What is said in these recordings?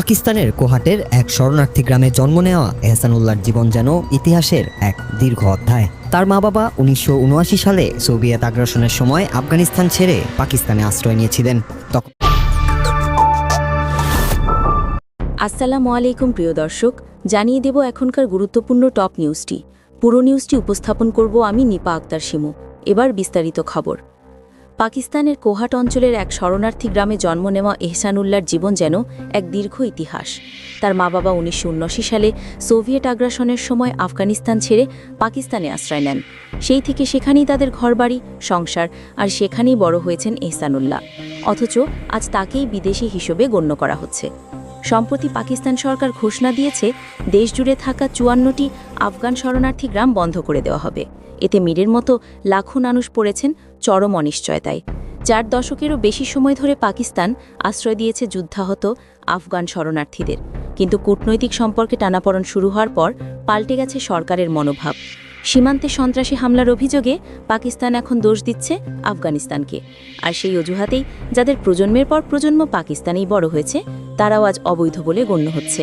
পাকিস্তানের কোহাটের এক শরণার্থী গ্রামে জন্ম নেওয়া এহসানুল্লাহর জীবন যেন ইতিহাসের এক দীর্ঘ অধ্যায়। তার মা বাবা ১৯৭৯ সালে সোভিয়েত আগ্রাসনের সময় আফগানিস্তান ছেড়ে পাকিস্তানে আশ্রয় নিয়েছিলেন। আসসালামু আলাইকুম প্রিয় দর্শক, জানিয়ে দেব এখনকার গুরুত্বপূর্ণ টপ নিউজটি। পুরো নিউজটি উপস্থাপন করব আমি নিপা আক্তার শিমু। এবার বিস্তারিত খবর। পাকিস্তানের কোহাট অঞ্চলের এক শরণার্থী গ্রামে জন্ম নেওয়া এহসানুল্লাহর জীবন যেন এক দীর্ঘ ইতিহাস। তার মা বাবা ১৯৭৯ সালে সোভিয়েত আগ্রাসনের সময় আফগানিস্তান ছেড়ে পাকিস্তানে আশ্রয় নেন। সেই থেকে সেখানেই তাদের ঘরবাড়ি, সংসার, আর সেখানেই বড় হয়েছেন এহসানুল্লাহ। অথচ আজ তাকেই বিদেশি হিসেবে গণ্য করা হচ্ছে। সম্প্রতি পাকিস্তান সরকার ঘোষণা দিয়েছে দেশজুড়ে থাকা ৫৪টি আফগান শরণার্থী গ্রাম বন্ধ করে দেওয়া হবে। এতে মীরের মতো লাখো মানুষ পড়েছেন চরম অনিশ্চয়তায়। ৪ দশকেরও বেশি সময় ধরে পাকিস্তান আশ্রয় দিয়েছে যুদ্ধাহত আফগান শরণার্থীদের, কিন্তু কূটনৈতিক সম্পর্কে টানাপড়েন শুরু হওয়ার পর পাল্টে গেছে সরকারের মনোভাব। সীমান্তে সন্ত্রাসী হামলার অভিযোগে পাকিস্তান এখন দোষ দিচ্ছে আফগানিস্তানকে, আর সেই অজুহাতেই যাদের প্রজন্মের পর প্রজন্ম পাকিস্তানেই বড় হয়েছে তারাও আজ অবৈধ বলে গণ্য হচ্ছে।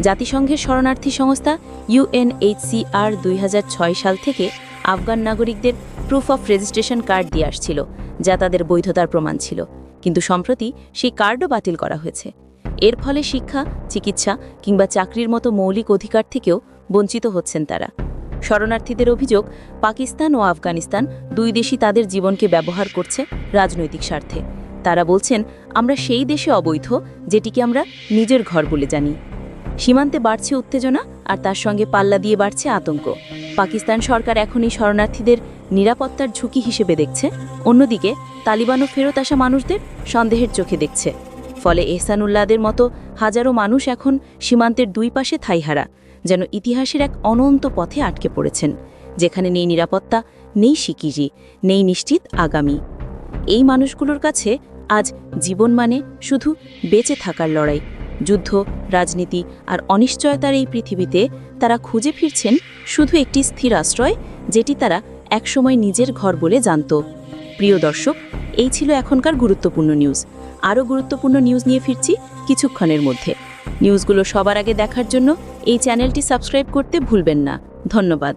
জাতিসংঘের শরণার্থী সংস্থা UNHCR ২০০৬ সাল থেকে আফগান নাগরিকদের প্রুফ অফ রেজিস্ট্রেশন কার্ড দিয়ে আসছিল, যা তাদের বৈধতার প্রমাণ ছিল, কিন্তু সম্প্রতি সেই কার্ডও বাতিল করা হয়েছে। এর ফলে শিক্ষা, চিকিৎসা কিংবা চাকরির মতো মৌলিক অধিকার থেকেও বঞ্চিত হচ্ছেন তারা। শরণার্থীদের অভিযোগ, পাকিস্তান ও আফগানিস্তান দুই দেশই তাদের জীবনকে ব্যবহার করছে রাজনৈতিক স্বার্থে। তারা বলছেন, আমরা সেই দেশে অবৈধ যেটিকে আমরা নিজের ঘর বলে জানি। সীমান্তে বাড়ছে উত্তেজনা, আর তার সঙ্গে পাল্লা দিয়ে বাড়ছে আতঙ্ক। পাকিস্তান সরকার এখন এই শরণার্থীদের নিরাপত্তার ঝুঁকি হিসেবে দেখছে, অন্যদিকে তালিবানও ফেরত আসা মানুষদের সন্দেহের চোখে দেখছে। ফলে এহসানুল্লাহদের মতো হাজারো মানুষ এখন সীমান্তের দুই পাশে ঠাঁইহারা, যেন ইতিহাসের এক অনন্ত পথে আটকে পড়েছেন, যেখানে নেই নিরাপত্তা, নেই স্বীকৃতি, নেই নিশ্চিত আগামী। এই মানুষগুলোর কাছে আজ জীবন মানে শুধু বেঁচে থাকার লড়াই। যুদ্ধ, রাজনীতি আর অনিশ্চয়তার এই পৃথিবীতে তারা খুঁজে ফিরছেন শুধু একটি স্থির আশ্রয়, যেটি তারা একসময় নিজের ঘর বলে জানত। প্রিয় দর্শক, এই ছিল এখনকার গুরুত্বপূর্ণ নিউজ। আরও গুরুত্বপূর্ণ নিউজ নিয়ে ফিরছি কিছুক্ষণের মধ্যে। নিউজগুলো সবার আগে দেখার জন্য এই চ্যানেলটি সাবস্ক্রাইব করতে ভুলবেন না। ধন্যবাদ।